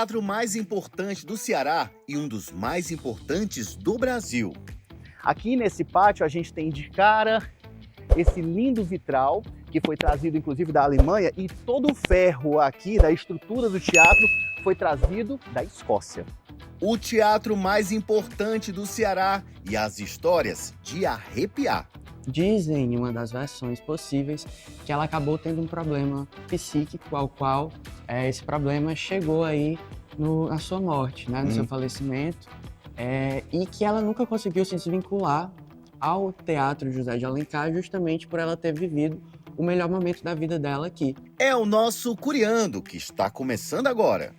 teatro mais importante do Ceará e um dos mais importantes do Brasil. Aqui nesse pátio a gente tem de cara esse lindo vitral, que foi trazido inclusive da Alemanha, e todo o ferro aqui da estrutura do teatro foi trazido da Escócia. O teatro mais importante do Ceará e as histórias de arrepiar. Dizem, em uma das versões possíveis, que ela acabou tendo um problema psíquico, ao qual esse problema chegou aí na sua morte, né, no seu falecimento, e que ela nunca conseguiu se desvincular ao Teatro José de Alencar, justamente por ela ter vivido o melhor momento da vida dela aqui. É o nosso Curiando, que está começando agora.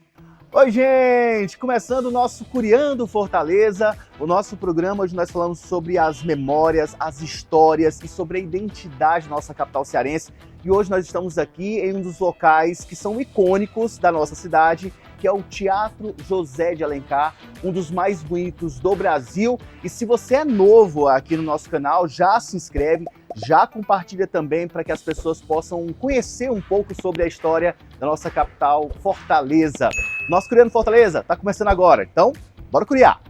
Oi, gente! Começando o nosso Curiando Fortaleza, o nosso programa onde nós falamos sobre as memórias, as histórias e sobre a identidade da nossa capital cearense. E hoje nós estamos aqui em um dos locais que são icônicos da nossa cidade, que é o Teatro José de Alencar, um dos mais bonitos do Brasil. E se você é novo aqui no nosso canal, já se inscreve, já compartilha também para que as pessoas possam conhecer um pouco sobre a história da nossa capital, Fortaleza. Nosso Curiando Fortaleza está começando agora, então bora curiar!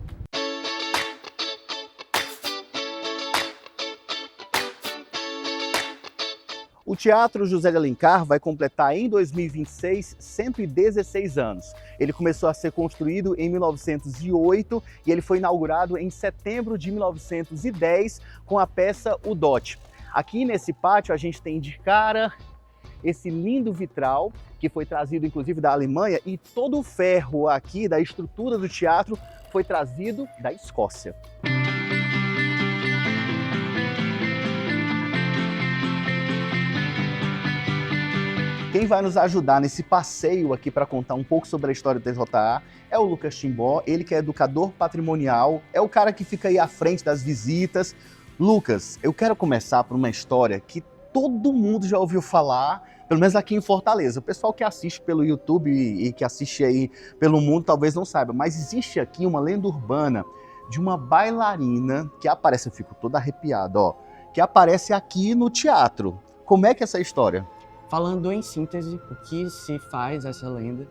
O Teatro José de Alencar vai completar em 2026 116 anos. Ele começou a ser construído em 1908 e ele foi inaugurado em setembro de 1910 com a peça O Dote. Aqui nesse pátio a gente tem de cara esse lindo vitral, que foi trazido inclusive da Alemanha, e todo o ferro aqui da estrutura do teatro foi trazido da Escócia. Quem vai nos ajudar nesse passeio aqui para contar um pouco sobre a história do TJA é o Lucas Timbó, ele que é educador patrimonial, é o cara que fica aí à frente das visitas. Lucas, eu quero começar por uma história que todo mundo já ouviu falar, pelo menos aqui em Fortaleza. O pessoal que assiste pelo YouTube e que assiste aí pelo mundo talvez não saiba, mas existe aqui uma lenda urbana de uma bailarina que aparece, eu fico todo arrepiado, ó, que aparece aqui no teatro. Como é que é essa história? Falando em síntese, o que se faz essa lenda,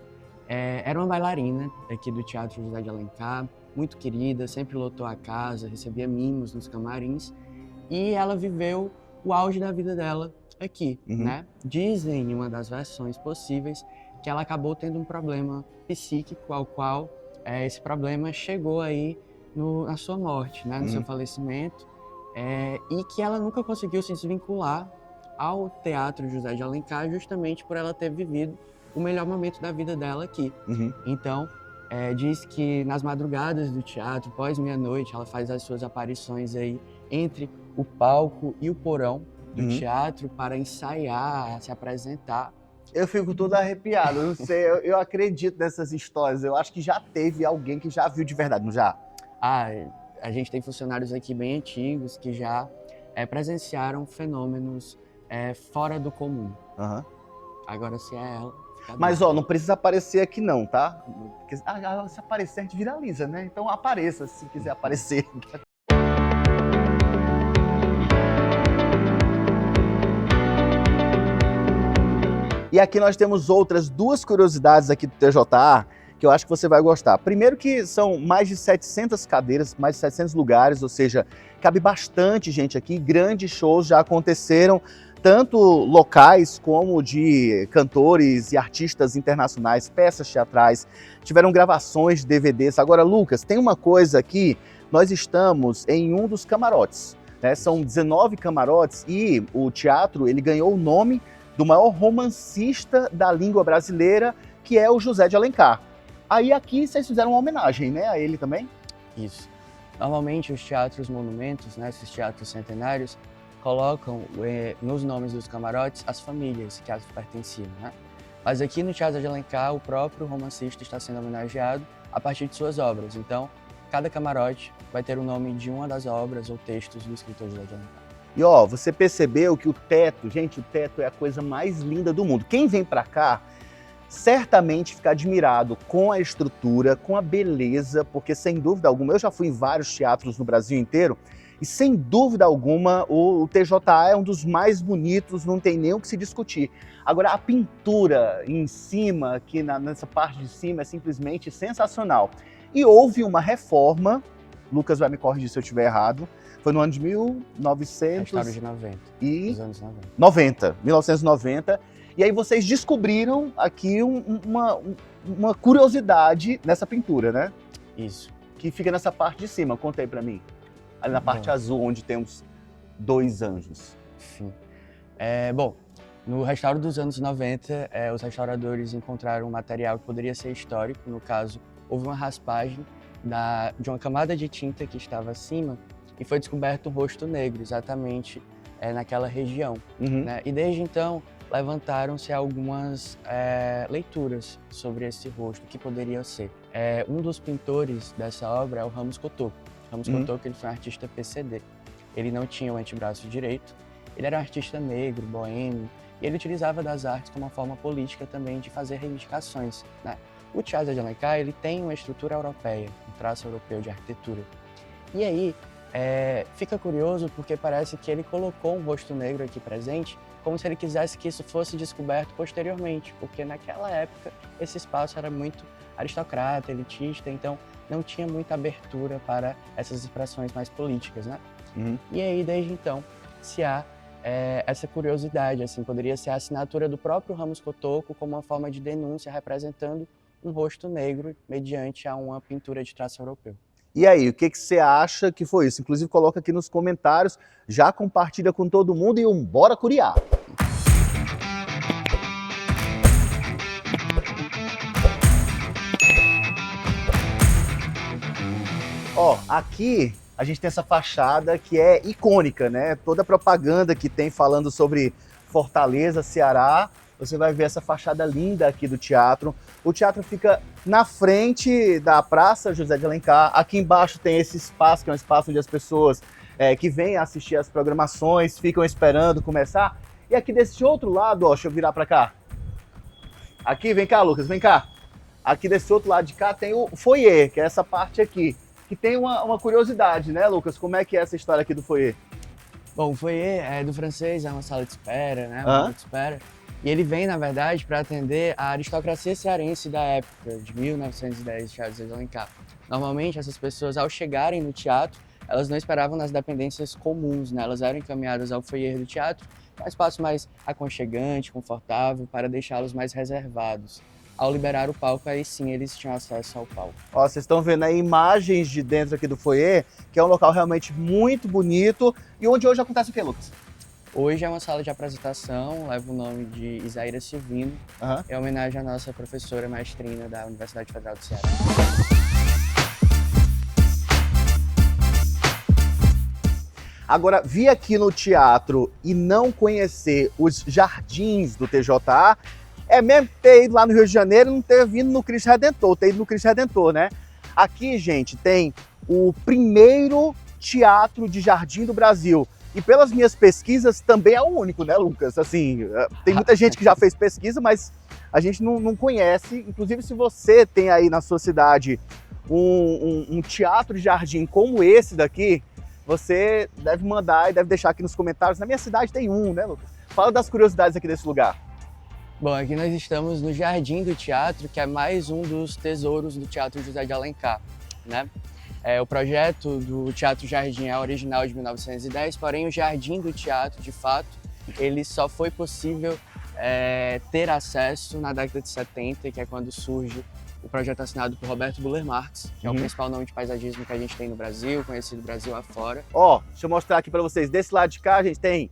era uma bailarina aqui do Teatro José de Alencar, muito querida, sempre lotou a casa, recebia mimos nos camarins, e ela viveu o auge da vida dela aqui, né? Dizem, em uma das versões possíveis, que ela acabou tendo um problema psíquico, ao qual esse problema chegou aí na sua morte, né, no seu falecimento, e que ela nunca conseguiu se desvincular ao Teatro José de Alencar, justamente por ela ter vivido o melhor momento da vida dela aqui. Então, diz que nas madrugadas do teatro, pós meia-noite, ela faz as suas aparições aí entre o palco e o porão do teatro para ensaiar, se apresentar. Eu fico todo arrepiado, eu não sei, eu acredito nessas histórias, eu acho que já teve alguém que já viu de verdade, não já? A gente tem funcionários aqui bem antigos que já presenciaram fenômenos fora do comum. Agora, se é ela... Mas, ó, não precisa aparecer aqui não, tá? Porque, se aparecer, a gente viraliza, né? Então apareça, se quiser aparecer. E aqui nós temos outras duas curiosidades aqui do TJA, que eu acho que você vai gostar. Primeiro que são mais de 700 cadeiras, mais de 700 lugares, ou seja, cabe bastante gente aqui, grandes shows já aconteceram, tanto locais como de cantores e artistas internacionais, peças teatrais, tiveram gravações de DVDs. Agora, Lucas, tem uma coisa aqui, nós estamos em um dos camarotes, né? São 19 camarotes e o teatro ele ganhou o nome do maior romancista da língua brasileira, que é o José de Alencar. Aí aqui vocês fizeram uma homenagem, né, a ele também? Isso. Normalmente os teatros monumentos, né, esses teatros centenários, colocam nos nomes dos camarotes as famílias que as pertenciam, né? Mas aqui no Teatro de Alencar, o próprio romancista está sendo homenageado a partir de suas obras. Então, cada camarote vai ter o nome de uma das obras ou textos do escritor José de Alencar. E ó, você percebeu que o teto, gente, o teto é a coisa mais linda do mundo. Quem vem pra cá, certamente fica admirado com a estrutura, com a beleza, porque sem dúvida alguma, eu já fui em vários teatros no Brasil inteiro, E sem dúvida alguma, o TJA é um dos mais bonitos, não tem nem o que se discutir. Agora, a pintura em cima, aqui nessa parte de cima, é simplesmente sensacional. E houve uma reforma, Lucas vai me corrigir se eu estiver errado, foi no ano de 1990. Dos anos 90. 1990. E aí vocês descobriram aqui uma curiosidade nessa pintura, né? Isso. Que fica nessa parte de cima. Conta aí pra mim. Ali na parte azul, onde temos 2 anjos. Sim. Bom, no restauro dos anos 90, os restauradores encontraram um material que poderia ser histórico. No caso, houve uma raspagem de uma camada de tinta que estava acima e foi descoberto um rosto negro, exatamente naquela região. Né? E desde então, levantaram-se algumas leituras sobre esse rosto, que poderia ser. Um dos pintores dessa obra é o Ramos Cotô. Ramos Cotô, que ele foi um artista PCD. Ele não tinha o antebraço direito, ele era um artista negro, boêmio, e ele utilizava das artes como uma forma política também de fazer reivindicações. Né? O Teatro José de Alencar, ele tem uma estrutura europeia, um traço europeu de arquitetura. E aí, fica curioso porque parece que ele colocou um rosto negro aqui presente como se ele quisesse que isso fosse descoberto posteriormente, porque naquela época esse espaço era muito aristocrata, elitista, então não tinha muita abertura para essas expressões mais políticas, né? E aí, desde então, se há essa curiosidade, assim, poderia ser a assinatura do próprio Ramos Cotoco como uma forma de denúncia representando um rosto negro mediante a uma pintura de traço europeu. E aí, o que você acha que foi isso? Inclusive, coloca aqui nos comentários, já compartilha com todo mundo e bora curiar! Ó, aqui a gente tem essa fachada que é icônica, né? Toda a propaganda que tem falando sobre Fortaleza, Ceará, você vai ver essa fachada linda aqui do teatro. O teatro fica na frente da Praça José de Alencar. Aqui embaixo tem esse espaço, que é um espaço onde as pessoas que vêm assistir as programações ficam esperando começar. E aqui desse outro lado, ó, deixa eu virar para cá. Aqui, vem cá, Lucas, vem cá. Aqui desse outro lado de cá tem o foyer, que é essa parte aqui. Que tem uma curiosidade, né, Lucas? Como é que é essa história aqui do foyer? Bom, o foyer é do francês, é uma sala de espera, né? Uma sala de espera. E ele vem, na verdade, para atender a aristocracia cearense da época, de 1910, Teatro José de Alencar. Normalmente, essas pessoas, ao chegarem no teatro, elas não esperavam nas dependências comuns, né? Elas eram encaminhadas ao foyer do teatro, um espaço mais aconchegante, confortável, para deixá-los mais reservados. Ao liberar o palco, aí sim eles tinham acesso ao palco. Ó, vocês estão vendo aí imagens de dentro aqui do foyer, que é um local realmente muito bonito. E onde hoje acontece o quê, Lucas? Hoje é uma sala de apresentação, leva o nome de Isaíra Silvino, em homenagem à nossa professora maestrina da Universidade Federal do Ceará. Agora, vir aqui no teatro e não conhecer os jardins do TJA, é mesmo ter ido lá no Rio de Janeiro e não ter vindo no Cristo Redentor, ter ido no Cristo Redentor, né? Aqui, gente, tem o primeiro teatro de jardim do Brasil. E pelas minhas pesquisas, também é o único, né, Lucas? Assim, tem muita gente que já fez pesquisa, mas a gente não conhece. Inclusive, se você tem aí na sua cidade um teatro de jardim como esse daqui, você deve mandar e deve deixar aqui nos comentários. Na minha cidade tem um, né, Lucas? Fala das curiosidades aqui desse lugar. Bom, aqui nós estamos no Jardim do Teatro, que é mais um dos tesouros do Teatro José de Alencar, né? O projeto do Teatro Jardim é original de 1910, porém o Jardim do Teatro, de fato, ele só foi possível ter acesso na década de 70, que é quando surge o projeto assinado por Roberto Buller Marx, que é o principal nome de paisagismo que a gente tem no Brasil, conhecido Brasil afora. Ó, deixa eu mostrar aqui para vocês. Desse lado de cá a gente tem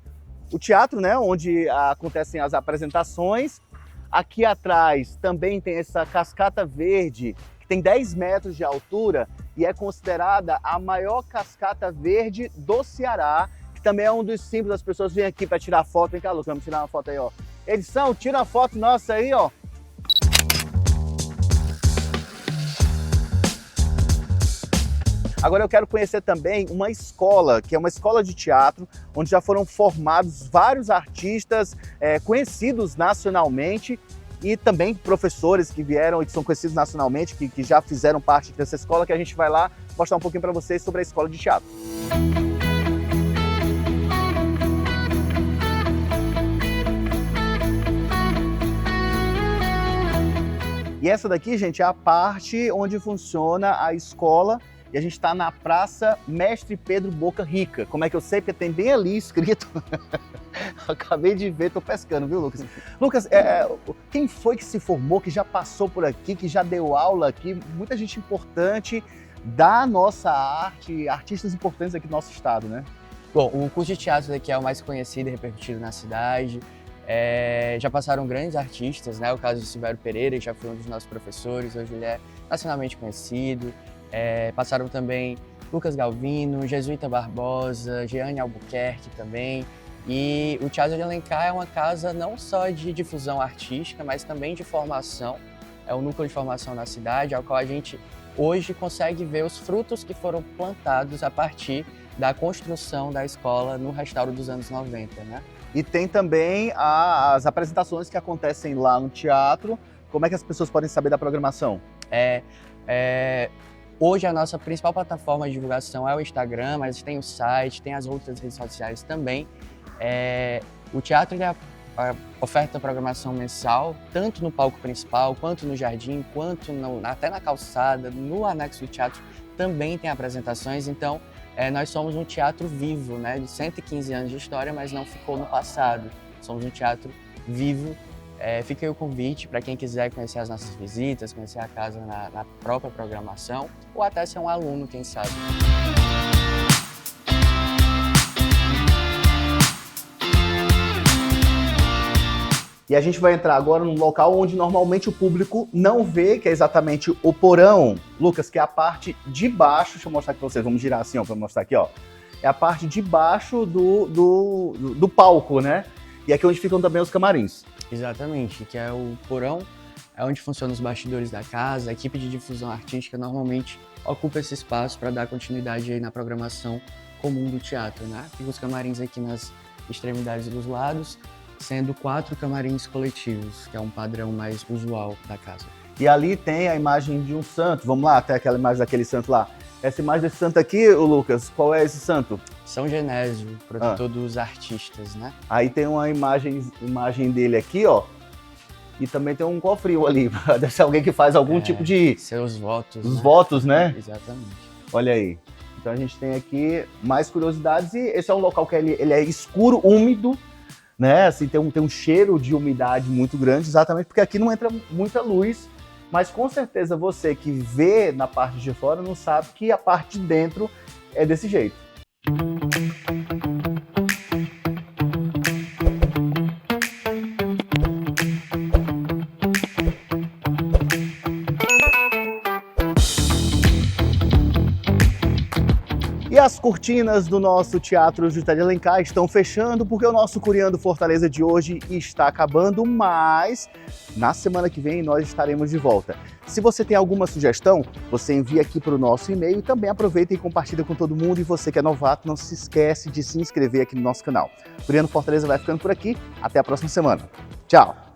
o teatro, né, onde acontecem as apresentações. Aqui atrás também tem essa cascata verde, que tem 10 metros de altura e é considerada a maior cascata verde do Ceará, que também é um dos símbolos. As pessoas vêm aqui para tirar foto. Vem cá, Lucas, vamos tirar uma foto aí, ó. Edição, tira uma foto nossa aí, ó. Agora eu quero conhecer também uma escola, que é uma escola de teatro, onde já foram formados vários artistas conhecidos nacionalmente e também professores que vieram e que são conhecidos nacionalmente, que já fizeram parte dessa escola, que a gente vai lá mostrar um pouquinho para vocês sobre a escola de teatro. essa daqui, gente, é a parte onde funciona a escola. E a gente está na Praça Mestre Pedro Boca Rica. Como é que eu sei? Porque tem bem ali escrito. Acabei de ver, tô pescando, viu, Lucas? Lucas, quem foi que se formou, que já passou por aqui, que já deu aula aqui? Muita gente importante da nossa arte, artistas importantes aqui do nosso estado, né? Bom, o curso de teatro daqui é o mais conhecido e repercutido na cidade. Já passaram grandes artistas, né? O caso de Silvério Pereira, que já foi um dos nossos professores, hoje ele é nacionalmente conhecido. Passaram também Lucas Galvino, Jesuíta Barbosa, Jeane Albuquerque também. E o Teatro de Alencar é uma casa não só de difusão artística, mas também de formação. É um núcleo de formação na cidade, ao qual a gente hoje consegue ver os frutos que foram plantados a partir da construção da escola no restauro dos anos 90, né? E tem também as apresentações que acontecem lá no teatro. Como é que as pessoas podem saber da programação? Hoje a nossa principal plataforma de divulgação é o Instagram, mas tem o site, tem as outras redes sociais também. O teatro oferta programação mensal, tanto no palco principal, quanto no jardim, quanto até na calçada, no anexo do teatro também tem apresentações. Então, nós somos um teatro vivo, né, de 115 anos de história, mas não ficou no passado. Somos um teatro vivo. Fica aí o convite para quem quiser conhecer as nossas visitas, conhecer a casa na própria programação, ou até ser um aluno, quem sabe. E a gente vai entrar agora num local onde normalmente o público não vê, que é exatamente o porão, Lucas, que é a parte de baixo. Deixa eu mostrar aqui para vocês, vamos girar assim, ó, para mostrar aqui, ó. É a parte de baixo do palco, né? E aqui onde ficam também os camarins. Exatamente, que é o porão, é onde funcionam os bastidores da casa. A equipe de difusão artística normalmente ocupa esse espaço para dar continuidade aí na programação comum do teatro, né? Fica os camarins aqui nas extremidades dos lados, sendo 4 camarins coletivos, que é um padrão mais usual da casa. E ali tem a imagem de um santo. Vamos lá, até aquela imagem daquele santo lá. Essa imagem desse santo aqui, ô Lucas, qual é esse santo? São Genésio, protetor dos artistas, né? Aí tem uma imagem dele aqui, ó. E também tem um cofrinho ali. Deve ser alguém que faz algum tipo de... Seus votos, Os né? votos, né? Exatamente. Olha aí. Então a gente tem aqui mais curiosidades. E esse é um local que ele é escuro, úmido, né? Assim, tem um cheiro de umidade muito grande, exatamente porque aqui não entra muita luz. Mas com certeza você que vê na parte de fora não sabe que a parte de dentro é desse jeito. E as cortinas do nosso Teatro José de Alencar estão fechando porque o nosso Curiando Fortaleza de hoje está acabando, mas na semana que vem nós estaremos de volta. Se você tem alguma sugestão, você envia aqui para o nosso e-mail e também aproveita e compartilha com todo mundo. E você que é novato, não se esquece de se inscrever aqui no nosso canal. Curiando Fortaleza vai ficando por aqui. Até a próxima semana. Tchau!